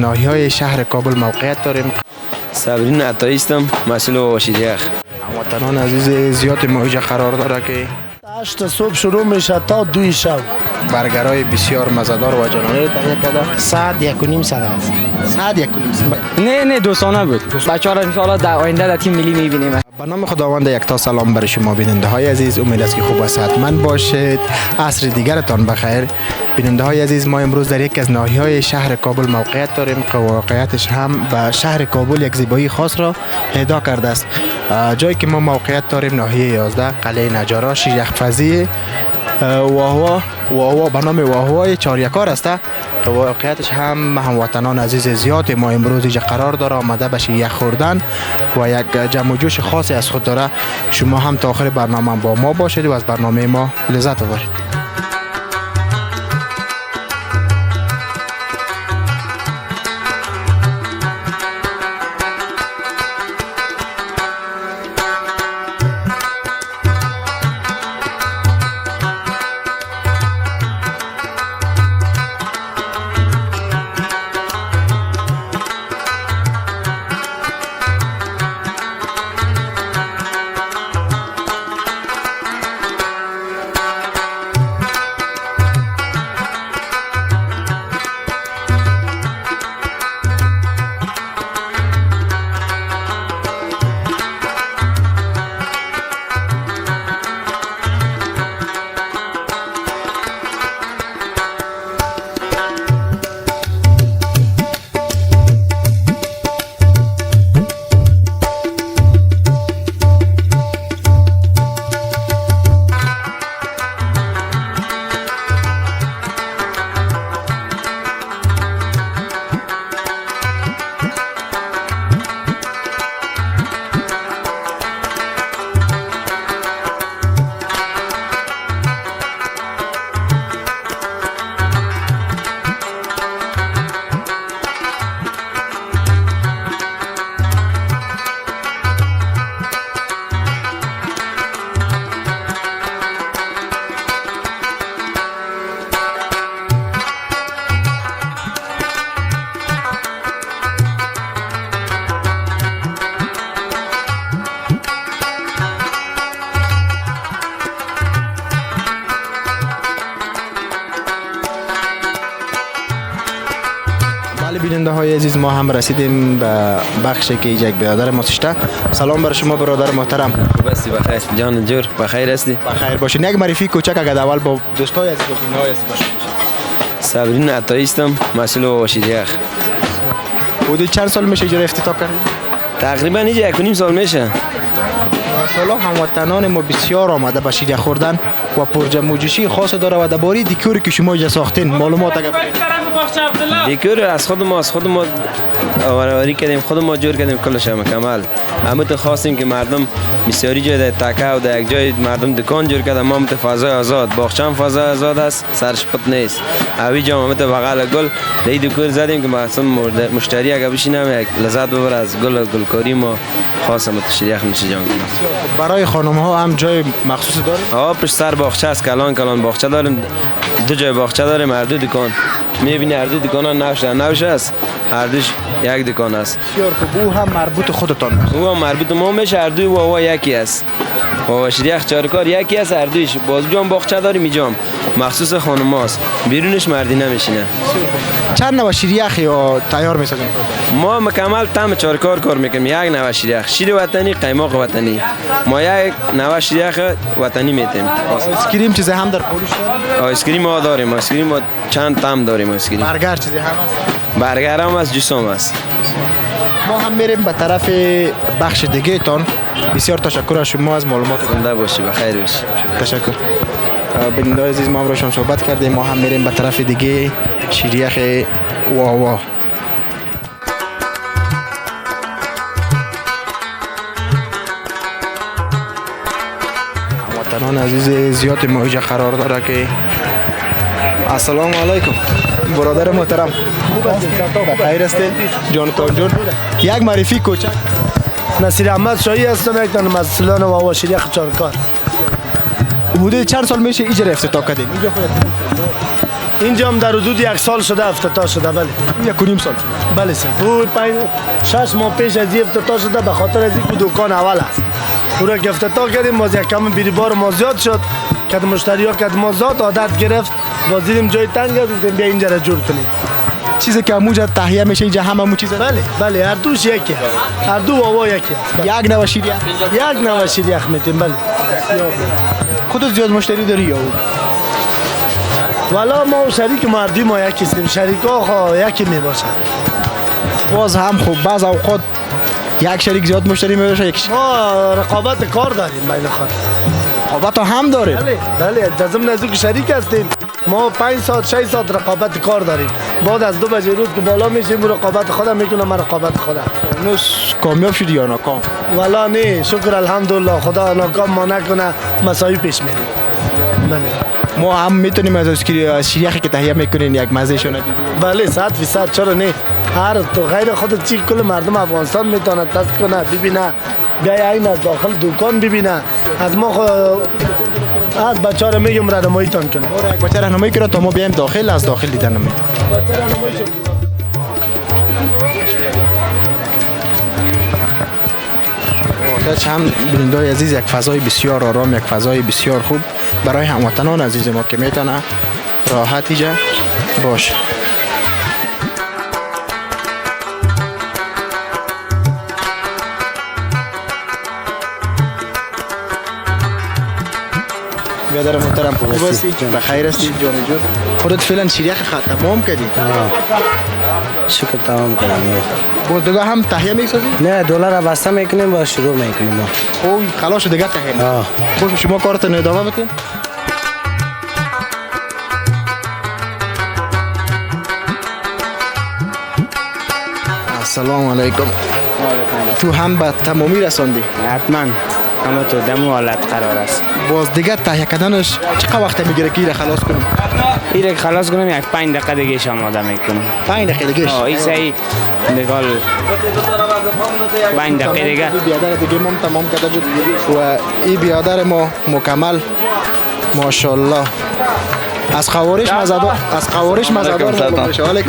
ناحیه‌های شهر کابل موقعیت داریم. صابرین عطایی هستم، مسئول واشیریخ. هموطنان عزیز زیاد ما اینجا قرار داره که 8 صبح شروع میشه تا 2 شب. برگرای بسیار مزه‌دار و جانانه تهیه کرده. ساعت 1:30 ساعت است. ساعت 1:30. نه دوستانه بود. بچه‌ها را ان شاءالله در آینده در تیم ملی می‌بینیم. به نام خداوند یکتا سلام برای شما بیننده های عزیز. امید است که خوب و صحتمند باشید. عصر دیگرتان بخیر. بیننده های عزیز، ما امروز در یک از ناحیه‌های شهر کابل موقعیت داریم که واقعیتش هم به شهر کابل یک زیبایی خاص را اهدا کرده است. جایی که ما موقعیت داریم ناحیه 11 قلعه نجارا شیرخفزی واهوا به نام واهوای چاریکار است که واقعیتش هم هموطنان عزیز زیاد ما امروز اینجا قرار داره آمده بشه یک خوردن و یک جمع و جوش خاصی از خود داره. شما هم تا آخر برنامه با ما باشید و از برنامه ما لذت ببرید. بیننده های عزیز، ما هم رسیدیم به بخشی که یک برادر ما سشته. سلام بر شما برادر محترم. خوب هستی؟ بخیر جان جور؟ بخیر هستی؟ بخیر باشید. یک معرفی کوچک اگر اول با دوستای عزیز و بیننده های عزیز باشید. صابرین عطایی هستم، مسئول واشیریخ. حدود چند سال میشه اینجا افتتاح کردید؟ تقریبا اینجا 1.5 سال میشه. ماشاءالله هموطنان ما بسیار آمده به شیر خوردن و پرجمع و جوشی خاص داره و درباره دیکوری که شما اینجا ساختین معلومات اگر دیکور از خود ما آوری کردیم، خود ما جور کردیم کلش کامل. اما تو خواستیم که مردم بسیاری جای در تکه و در یک جای مردم دکان جور کردن. ما مت فضای آزاد، باغچه فضای آزاد است، سرش پت نیست. اوی جا مت بغل گل دی دکور زدیم که مثلا مشتری اگه بشینه یک لذت ببره از گل و گلکاری ما خاص مت شریخ میشه جان. برای خانم ها هم جای مخصوص داریم؟ ها پشت سر باغچه است، کلان باغچه داریم. 2 جای باغچه داریم، هر دو دکان. میبینی هر دو دکان نوش است، هر دوش یک دکان است. بسیار خوب. او هم مربوط خودتان است؟ او هم مربوط ما میشه، هر دوی واوا یکی است. واوا شریخ چارکار یکی است، هر دویش. باز جام باغچه داریم اینجا مخصوص خانم‌هاست، بیرونش مردی نمیشینه. چند نوع شیریخ یا تیار میسازیم؟ ما مکمل تام چارکار کار میکنیم. یک نوع شیریخ، شیر وطنی، قیماق وطنی. ما یک نوع شیریخ وطنی میتیم. آیسکریم چیزی هم در فروش داریم؟ آیسکریم ما داریم، آیسکریم ما چند تام داریم. آیسکریم برگر چیزی هم هست؟ برگر هم است، جوس هم است. ما هم میریم به طرف بخش دیگه تان. بسیار تشکر از شما از معلومات. زنده باشی، بخیر باشی. تشکر. بیننده عزیز، ما امروز هم صحبت کردیم. ما هم میریم به طرف دیگه شیریخ واوا. هموطنان عزیز زیاد ما اینجا قرار داره که السلام علیکم برادر محترم. خوب هستید؟ بخیر هستید؟ جانتان جون. یک معرفی کوچک. نصیر احمد شاهی هستم، یک دانه مسئولان واوا شریخ چارکار. حدود چند سال میشه اینجا افتتاح کردین؟ اینجا خودت اینجا هم در حدود 1 سال شده افتتاح شده. بله 1.5 سال. بله سر. او 6 ماه پیش از این افتتاح شده به خاطر از اینکه دکان اول است. او را که افتتاح کردیم باز یک کم بیریبار ما زیاد شد که مشتری ها که ما زیاد عادت گرفت باز دیدیم جای تنگ است گفتیم بیا اینجا را جور کنیم. چیزی که اموجا تهیه میشه اینجا همه چیز بله بله هر دوش یکی است. هر دو واوا یکی است. یک نوع شیر یک نوع شیر یخ میتیم. بله خودت زیاد مشتری داری یا والا ما و شریک مردی ما یکی هستیم. شریکا خو یکی میباشد. باز هم خوب بعض اوقات یک شریک زیاد مشتری میباشه یک ما رقابت کار داریم بین خود. رقابت هم داره. بله بله در ضمن از اینکه شریک هستیم ما 5 ساعت 6 ساعت رقابت کار داریم. بعد از 2 بجه روز که بالا میشیم رقابت خودم میکنم. من رقابت خودم. نوس کامیاب شدی یا ناکام؟ والا نه شکر الحمدلله خدا ناکام ما نکنه مساوی پیش میریم. بله ما هم میتونیم از شیریخی که تهیه میکنین یک مزه شونه بله 100% چرا نه. هر تو غیر خودت چی کل مردم افغانستان میتونه تست کنه ببینه بیای این از داخل دکان ببینه. از ما از بچه ها رو میگم راهنمایی تان کنه. یک بچه راهنمایی کنه تا ما بیایم داخل از داخل دیدن نمید. هم بیننده‌های عزیز یک فضای بسیار آرام یک فضای بسیار خوب برای هموطنان عزیز ما که میتونه راحت اینجا باشه. بیادر محترم خوب هستی؟ بخیر هستی جان جون؟ خودت فعلا شیریخ تمام کردی؟ شکر تمام کردیم. باز دیگه هم تهیه میسازی؟ نه دلار را بسته میکنیم و شروع میکنیم ما. اوه خلاص دیگه تهیه. باز شما کارتون ادامه بکن. السلام علیکم. تو هم به تمامی رساندی؟ حتما اما تو دمو حالت قرار است. باز دیگه تهیه کردنش چقدر وقت میگیره که ایره خلاص کنیم؟ ایره خلاص کنم یک 5 دقیقه دیگه آماده میکنم. 5 دقیقه دیگه؟ این صحیح نگال 5 دقیقه دیگه. بیادر دیگه ما تمام کرده بود و این بیادر ما مکمل ماشاءالله از خوارش مزدار بله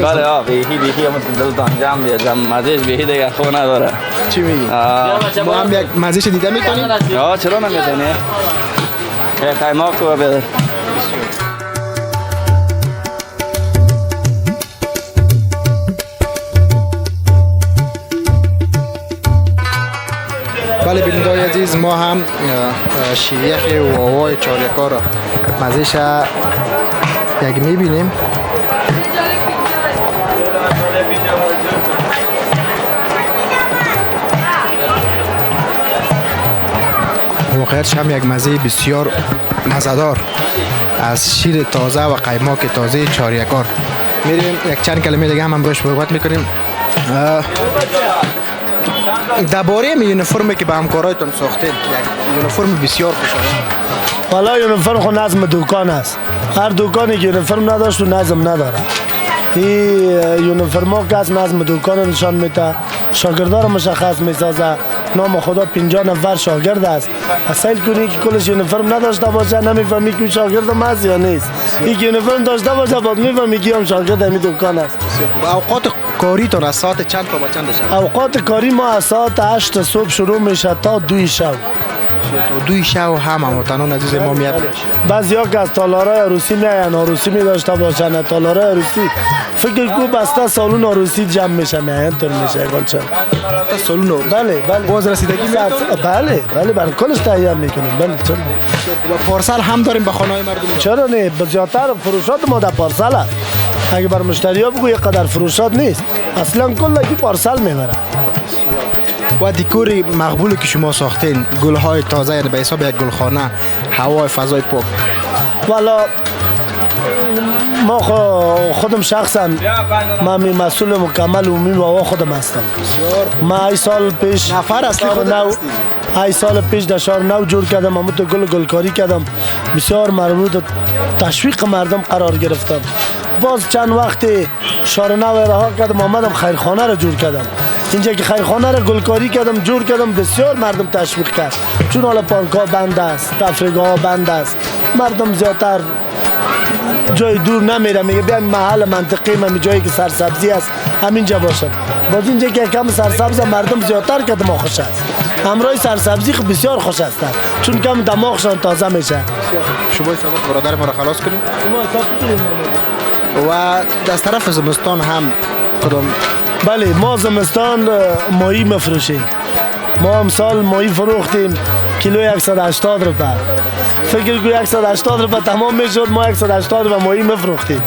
بیهی هم دلتان جمع بیه جمع مزهش بیهی دیگه خو نداره. چی میگی؟ ما هم یک مزهش دیده میتونیم؟ چرا نمیتونی؟ یک قیماق رو بده. بله بیننده‌های عزیز ما هم شیریخ واوای چاریکا را مزهش یک میبینیم. واقعیتش هم یک مزه بسیار مزه‌دار از شیر تازه و قیماق تازه چاریکار. میریم یک چند کلمه دیگه هم روش صحبت میکنیم. درباره یونیفرمی که به همکارایتون ساختین، یک یونیفرم بسیار خوشایند. والا یونیفرم خود نظم دکان است. هر دکانی که یونیفرم نداشت و نظم نداره. این یونیفرما که از نظم دکان نشان میده. شاگردان مشخص میسازه. نام خدا 50 نفر شاگرد است. اصل کنی که کلش یونیفرم نداشته باشه نمیفهمی که شاگرد است یا نیست. این یونیفرم داشته باشه بعد میفهمی که هم شاگرد همین دکان است. اوقات کاری تو از ساعت چند تا به چند شب؟ اوقات کاری ما از ساعت 8 صبح شروع میشه تا 2 شب. تا 2 شب هم هموطنان عزیز ما میاد. بعضیا که از تالارای عروسی میاین عروسی می داشته باشن تالارای عروسی فکر کو بسته سالون عروسی جمع میشه میاین طور میشه گلچن سالون بله بله باز رسیدگی بله بله بله کلش تهیه میکنیم. بله چرا و پارسل هم داریم به خانه مردم؟ چرا نه بسیارتر فروشات ما در پارسل است. اگه بر مشتری ها بگو یک قدر فروشات نیست اصلا کل پارسل میبره. و دیکور مقبولی که شما ساختین گل‌های تازه یعنی به حساب یک گلخانه هوای فضای پاک. والا ما خودم شخصا من مسئول مکمل عمومی و خودم هستم. ما ای سال پیش نفر اصلی خودم هستی؟ ای سال پیش در شهر نو جور کردم امو تو گلکاری کردم بسیار مربوط تشویق مردم قرار گرفتم. باز چند وقت شهر نو رها کردم آمدم خیرخانه را جور کردم. اینجا که خیرخانه را گلکاری کردم جور کردم بسیار مردم تشویق کرد چون حالا پارک ها بند است تفریح ها بند است مردم زیادتر جای دور نمیره، میگه بیایم محل منطقه من جایی که سرسبزی است همینجا باشم. باز اینجا که کم سرسبز مردم زیادتر که دماغ خوش است. امروز سرسبزی بسیار خوش است چون کم دماغشان تازه میشه. شما حساب برادر ما را خلاص کنیم. و از طرف زمستان هم کدام؟ بله ما زمستان ماهی مفروشیم. ما امسال ماهی فروختیم کیلو 180 روپیه. فکر کنید 180 روپیه تمام میشد، ما 180 روپیه ماهی مفروختیم.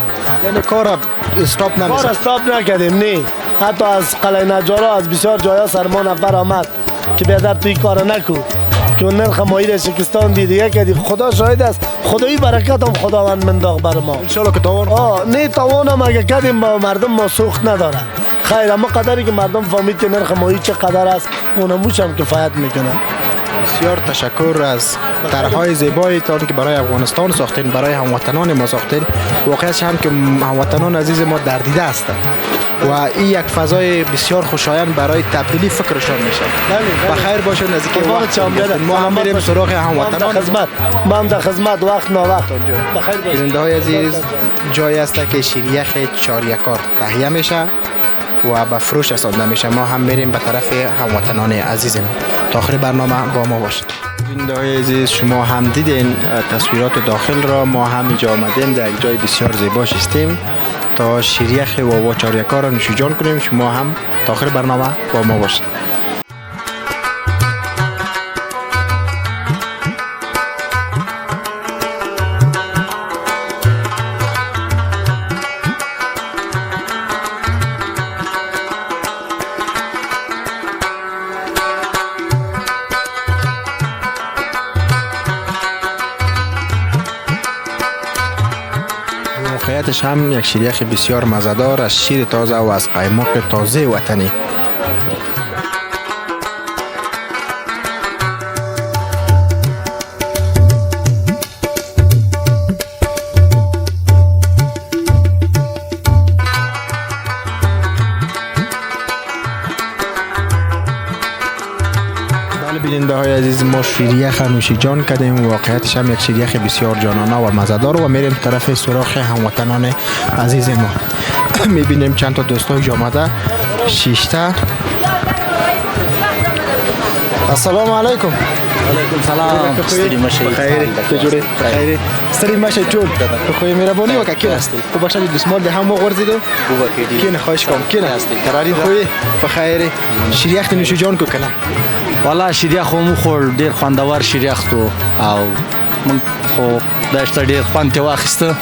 یعنی کار استاپ نمیشه؟ کار استاپ نکردیم نه. حتی از قلعه نجارا از بسیار جایا سر ما نفر آمد که بیادر توی کار نکو که اون نرخ ماهی را شکستان دیگه کردی. خدا شاهد است، خدایی برکت هم خداوند منداغ بر ما. انشالله که تاوان نه تاوان هم اگه کردیم با مردم ما سوخت نداره. خیر اما قدری که مردم فهمید که نرخ ماهی چه قدر است اونموش هم کفایت میکنه. بسیار تشکر از طرحهای زیبایتان که برای افغانستان ساختین، برای هموطنان ما ساختین. واقعیتش هم که هموطنان عزیز ما در دیده هستند و این یک فضای بسیار خوشایند برای تبدیلی فکرشان میشه. بخیر باشین. از اینکه وقت ما هم میریم سراغ هموطنان. ما هم در خدمت وقت نا وقت. بخیر باشین. بیننده های عزیز، جایی است که شیریخ چاریکار تهیه میشه و به فروش رسانده میشه. ما هم میریم به طرف هموطنان عزیزمون. تا آخر برنامه با ما باشید. بیننده های عزیز، شما هم دیدین تصویرات داخل را. ما هم اینجا آمدیم در یک جای بسیار زیبا شستیم تا شیریخ و چاریکار را نوشیجان کنیم. شما هم تا آخر برنامه با ما باشید. واقعیتش هم یک شیریخ بسیار مزه‌دار از شیر تازه و از قیماق تازه وطنی. بیننده های عزیز، ما شیریخ نوشیجان کردیم. واقعیتش هم یک شیریخ بسیار جانانه و مزه‌دار و میریم طرف سراغ هموطنان عزیز ما. میبینیم چند تا دوستای آمده. شیشته. السلام علیکم. علیکم سلام. ستری مشه. بخیر. چجوری؟ بخیر. ستری مشه جون. بخوای مهربانی وکا کی هستی؟ خوب باشه دستمال ده هم ورزیدو. خوبه کیدی. کین خواهش کنم. کین هستی؟ قراری خوبی؟ بخیر. شیریخ نوشیجان کو کنه. والا شیریخ مو خور ډیر خوندور شیریخ تو او من خو داشته ډیر خوند واخیسته.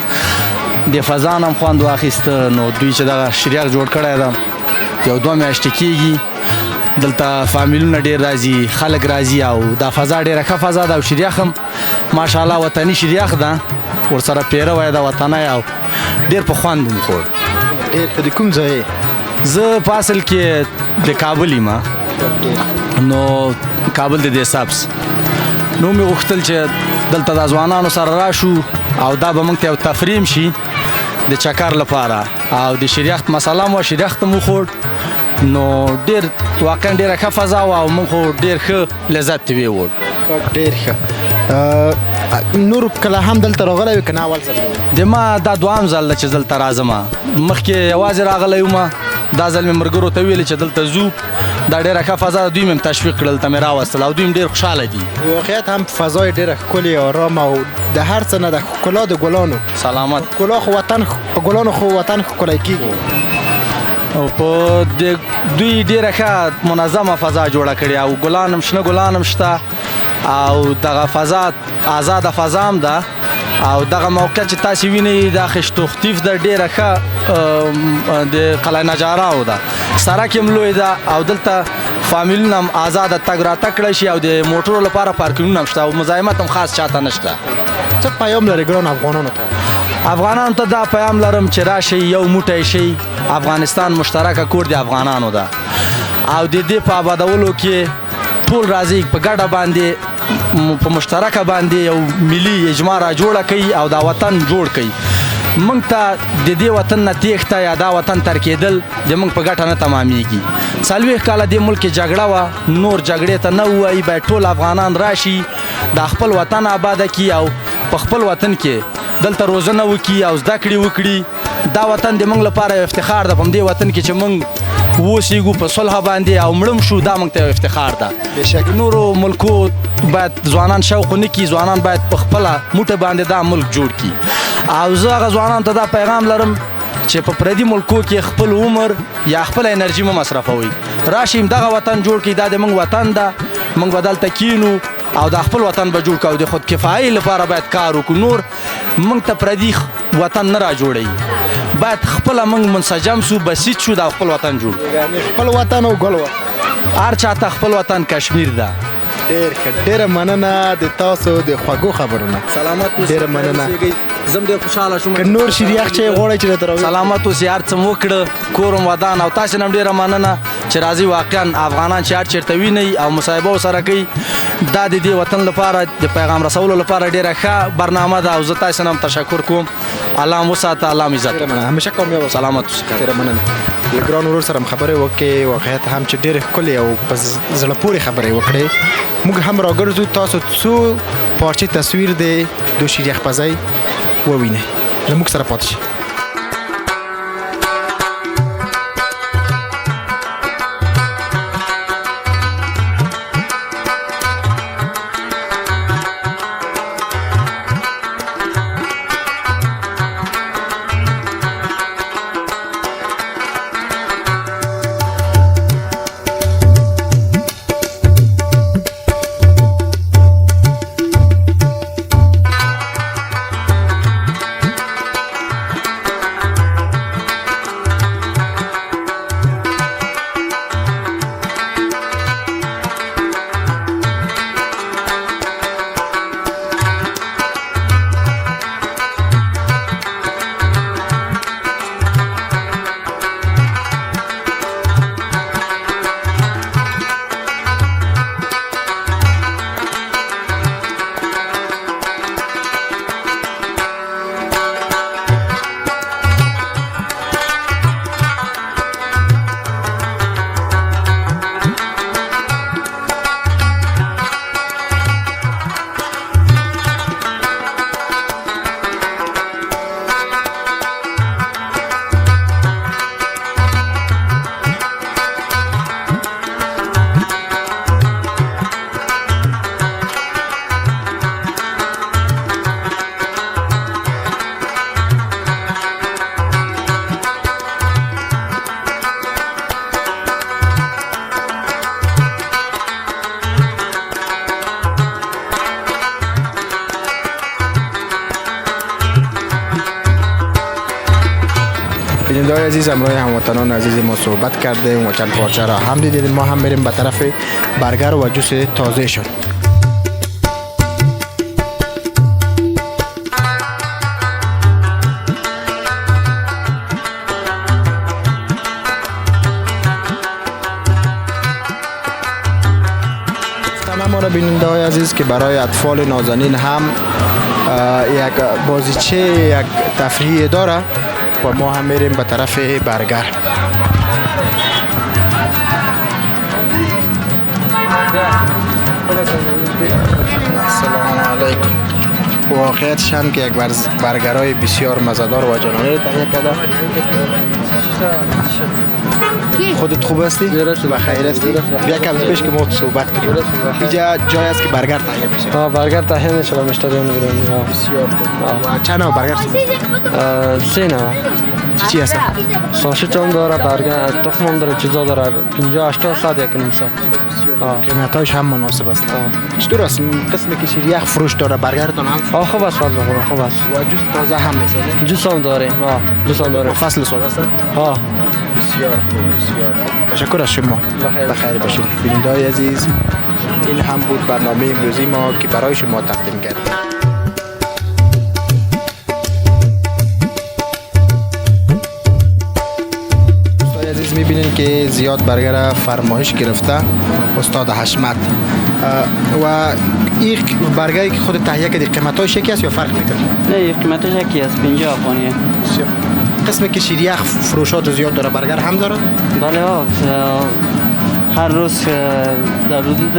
د فزان هم خوند واخیسته. نو دوی چې دا شیریخ جوړ کړی دا یو دوه میاشتې کېږي. دلته فامیلونه ډیر راځي، خلک راځي او دا فضا ډیره ښه فضا ده او شیریخ هم ماشاءالله وطني شیریخ ده، ورسره پیره وای دا وطنی او ډیر په خوند مو خور. ډیر ښه. د کوم ځای؟ زه په اصل کې د کابل یم. نو کابل د دې سبس نو مې غوښتل چې دلته د ځوانانو سره راشو او دا به موږ ته یو تفریم شي د چکر لپاره او د شیریخ مساله مو شیریخ ته مو خور. نو ډیر واقعا ډیره ښه فضا او موږ خو ډیر ښه لذت ترې ووړ. ډیر ښه. نور کله هم دلته راغلی وي که نه اول ځل؟ د ما دا دوام ځل ده چې دلته راځم. مخکې یوازې راغلی وم. دا ځل مې ملګرو ته ویلې چې دلته ځو، دا ډیره ښه فضا ده. دوی مې تشویق کړل، ته مې راوستل او دوی هم ډیر خوشحاله دي. واقعیت هم فضای ډیره ښکلې آرام او د هر څه نه د ښکلا د ګلانو سلامت. ښکلا خو وطن په ګلانو خو وطن ښکلی کېږي. او په دوی ډیره ښه منظمه فضا جوړه کړې او ګلان هم شنه ګلان هم شته او دغه فضا آزاده فضا هم ده او دغه موقع چې تاسې وینئ دا خشتوختیف ده، ډیره ښه د قلعه نجاراو ده. سړک هم لوی ده او دلته فامیلونه هم آزاده تګ راتګ کړی شي او د موټرو لپاره پارکینګونه هم شته او مزاحمت هم خاص چاته نشته. څه پیام لري ګران افغانانو ته؟ افغانانو ته دا پیام لرم چې راشئ، یو موټی شئ. افغانستان مشترکه کور د افغانانو ده او د دې په آبادولو کې ټول راځي په ګډه باندې په مشترکه باندې یو ملي اجماع را جوړه کوي او دا وطن جوړ کوي. موږ ته د دې وطن نه تېښته یا دا وطن ترکېدل د موږ په ګټه نه تمامیږي. 40 کاله دې ملک کې جګړه وه، نور جګړې ته نه ووایي. باید ټول افغانان راشي، دا خپل وطن آباده کړي او په خپل وطن کې دلته روزنه وکړي او زده کړې وکړي. دا وطن د موږ لپاره یو افتخار ده. په همدې وطن کې چې موږ اوسېږو په صلح باندې او مړم شو، دا موږ ته یو افتخار ده. نورو ملکو باید ځوانان شوق ونه کړي، ځوانان باید په خپله موټه باندې دا ملک جوړ کړي. او زه هغه ځوانانو ته دا پیغام لرم چې په پردي ملکو کې خپل عمر یا خپل انرژي مه مصرفوئ. راشئ دغه وطن جوړ کړئ. دا د موږ وطن ده، موږ به دلته کینو او دا خپل وطن به جوړ کړو. د خود کفایي لپاره باید کار وکړو. نور موږ ته پردي وطن نه را جوړوي. باید خپله موږ منسجم سو، بسیط شو، دا خپل وطن جوړ. خپل وطن او ګل وطن. هر چاته خپل وطن کشمیر ده. ډېره مننه د تاسو د خوږو خبرونه. سلامت اوسئ. ډېره مننه. زم ډېر خوشحاله شوم. که نور شیریخ چې غواړئ چې درته راوړي. سلامت اوسئ. هر څه مو وکړه، کورم ودان. او تاسو نه هم ډېره مننه چې راځي. واقعا افغانان چې هر چېرته وینئ او مصاحبه ورسره کوي، دا د دې وطن لپاره د پیغام رسولو لپاره ډېره ښه برنامه ده. او زه تاسو نه هم تشکر کوم. الله مو وساته، الله مو عزت. همیشه کامیاب. سلامت اوسئ. ډېره مننه. له ګران ورور سره هم خبرې وکړې، واقعیت هم چې ډېرې ښکلې او په زړه پورې خبرې وکړې. موږ هم راګرځو، تاسو څو پارچې تصویر د دو شیریخ پزی ووینئ. زموږ سره پاتې شئ. بیننده‌های عزیز، امروز هموطنان عزیز ما صحبت کردیم و چند پارچه را هم دیدیم. ما هم میریم به طرف برگر و جوس تازه شد. ما را بیننده‌های عزیز که برای اطفال نازنین هم یک بازیچه، یک تفریحی داره و ما هم میریم به طرف برگر. سلام علیکم. واقعیتش هم که یک برگرهای بسیار مزه‌دار و جانانه تهیه کرده. خودت خوب هستی؟ و خیر هستی؟ بیا کم پیش که ما صحبت کنیم. اینجا جای است که برگر تهیه میشه. برگر تهیه میشه به مشتریان میگیرن. بسیار خوب. و چند نوع برگر هست؟ 3 نوع. چی هست؟ ساشت هم داره، برگر تخم هم داره، چیزا داره. 50 80 100 یک نیست. قیمتاش هم مناسب است. چطور است قسمی که شیریخ فروش داره برگرتون هم؟ خوب است، خوب است. و جوس تازه هم میسازه؟ جوس هم داره. جوس هم داره. فصل سال است؟ بسیار خوب، بسیار خوب. تشکر از شما. بخیر باشید. بیننده‌های عزیز، این هم بود برنامه امروزی ما که برای شما تقدیم کردیم. عزیز میبینید که زیاد برگر فرمایش گرفته استاد حشمت و این برگری که خود تهیه کردی قیمتاش یکی است یا فرق میکنه؟ نه، قیمتش یکی است، 50 افغانیه. قسمی که شیریخ فروشات زیاد داره برگر هم داره؟ بله، هر روز در حدود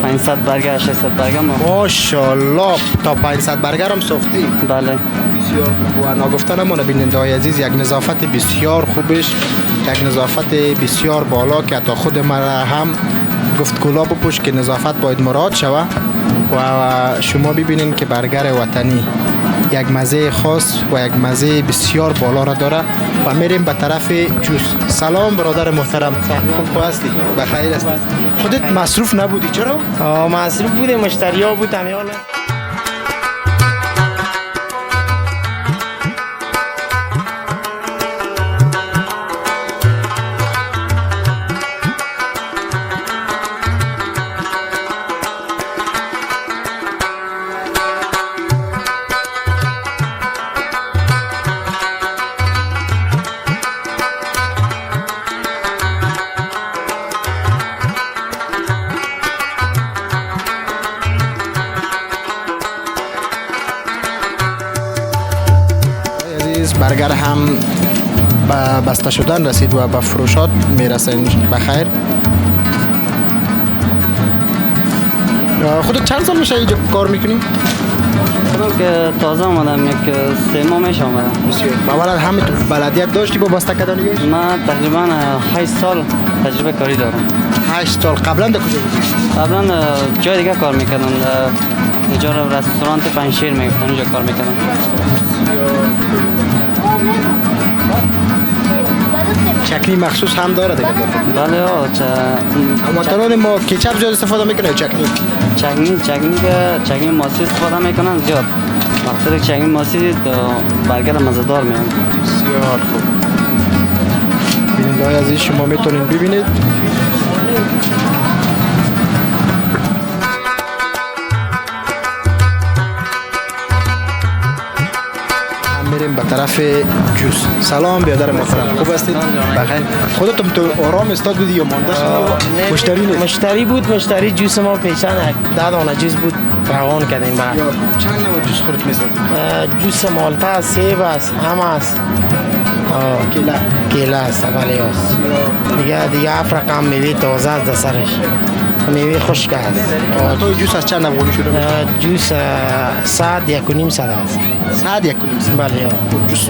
500 برگه 600 برگه ما. ماشاءالله تا 500 برگر هم ساختی. بله. بسیار و ناگفته نمانه بیننده های عزیز، یک نظافت بسیار خوبش، یک نظافت بسیار بالا که تا خود مرا هم گفت کلا بپوش که نظافت باید مراعات شوه و شما ببینین که برگر وطنی یک مزه خاص و یک مزه بسیار بالا را داره و میریم به طرف جوس. سلام برادر محترم، خوب هستی؟ بخیر هستی؟ خودت مصروف نبودی چرا؟ مصروف بوده، مشتری ها بود همیالا. برگر هم به بسته شدن رسید و به فروشات میرسین. بخیر. خودت چند سال میشه اینجا کار میکنی؟ که تازه آمدم، یک 3 ماه میشه آمدم. بسیار. اولا همین تو بلدیت داشتی با بسته کردنی؟ من تقریبا 8 سال تجربه کاری دارم. 8 سال. قبلا در کجا بودی؟ قبلا جای دیگه کار میکردم، اجاره رستوران پنجشیر میگفتن، اونجا کار میکردم. چکنی مخصوص هم داره دیگه؟ بله هموطنان ما کچپ زیاد استفاده میکنه چکنی ماسی استفاده میکنن زیاد. وقتی چکنی ماسی برگر مزه‌دار میاد. بسیار خوب. بیننده های عزیز شما میتونین ببینید میریم به طرف جوس. سلام برادر محترم، خوب هستید؟ بخیر. خودتون تو آرام استاد بودی یا مانده شدی؟ مشتری نیست؟ مشتری بود، مشتری جوس ما پیشن 10 دانه جوس بود روان کردیم بعد. چند نوع جوس خودت میسازید؟ جوس مالتا است، سیب است، هم است. کیله است، بله است. دیگه افرقم میوه تازه است در سرش. میوه خشک است. تو جوس از چند نوع شده؟ جوس 100 1.5 است. 100 1.5. بله.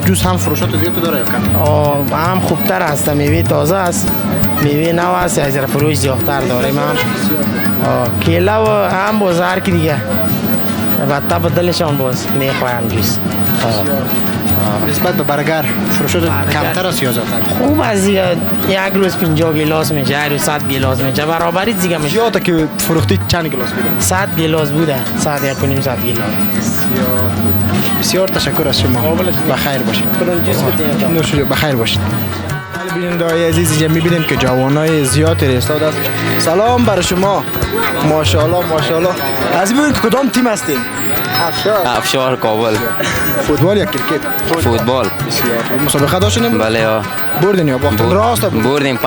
جوس هم فروشات زیاد داره یا کم؟ هم خوبتر است، میوه تازه است، میوه نو است، از فروش زیادتر داریم هم. کیله و هم بازار که دیگه البته بدلشان باز میخوایم جوس. نسبت به برگر فروشات کمتر است یا زیادتر؟ خوب است دیگه، یک روز 50 گلاس میشه، یک روز 100 گلاس میشه، برابری دیگه میشه. زیاده که فروختی چند گلاس بوده؟ 100 گلاس بوده، 100 1.5 100 گلاس. بسیار تشکر از شما. بخیر باشید. نوش جان، بخیر باشید. بیننده های عزیز اینجا میبینیم که جوانای زیاد ایستاد است. سلام برای شما. ماشاءالله ماشاءالله. از ببین کدام تیم هستین؟ افشار کابل. فوتبال یا کرکت؟ فوتبال. مسابقه داشتین؟ بله یا بردین یا باختین؟ راست بردیم 5-0.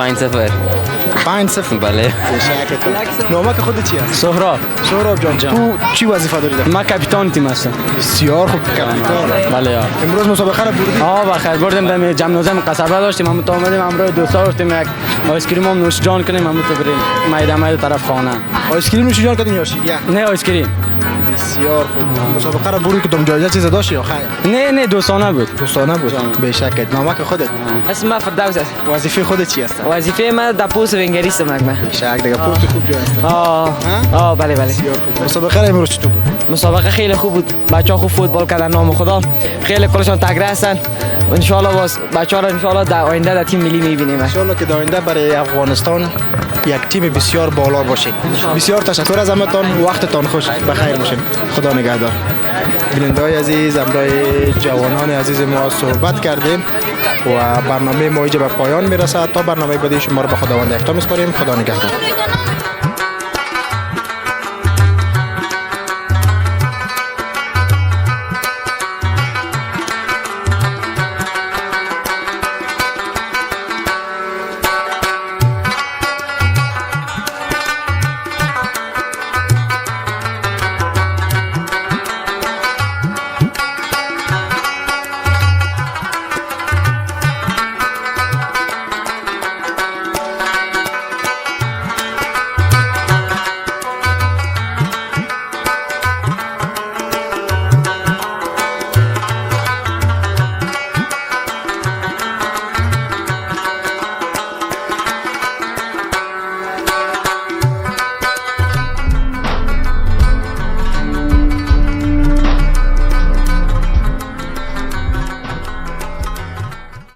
5-0. بله. نامه که خودت چی هست؟ سهراب جان تو چی وظیفه داری؟ من کاپیتان تیم هستم. بسیار خوب کاپیتان. بله یا امروز مسابقه را بردید؟ بخیر بردیم. در جمع نوزم قصبه داشتیم، ما تو اومدیم امروز دوستا گفتیم یک آیس کریم هم نوش جان کنیم، ما تو بریم میدان طرف خانه. آیس کریم نوش جان کردین یا شیرینی؟ نه آیس کریم. بسیار خوب. مسابقه را بردید که تم جایزه چیز داشتی یا خیر؟ نه دوستانه بود. دوستانه بود. به شک. نامه که خودت؟ اسم فردوس است. وظیفه خودت چی است؟ وظیفه من در پست ونگریست مگم. شک دیگه پست خوب جای است. بله. بسیار خوب. مسابقه امروز چطور بود؟ مسابقه خیلی خوب بود. بچه‌ها خوب فوتبال کردن، نام خدا. خیلی کلشون تگره هستن. ان شاء الله باز بچه‌ها را ان شاء الله در آینده در تیم ملی می‌بینیم. ان شاء الله که در آینده برای افغانستان یک تیم بسیار بالا باشید. بسیار تشکر از همتون، وقتتان خوش. بخیر باشید. خدا نگهدار. بیننده‌های عزیز، همراه جوانان عزیز ما صحبت کردیم و برنامه ما اینجا به پایان میرسد. تا برنامه بعدی شما رو به خداوند یکتا میسپاریم. خدا نگهدار.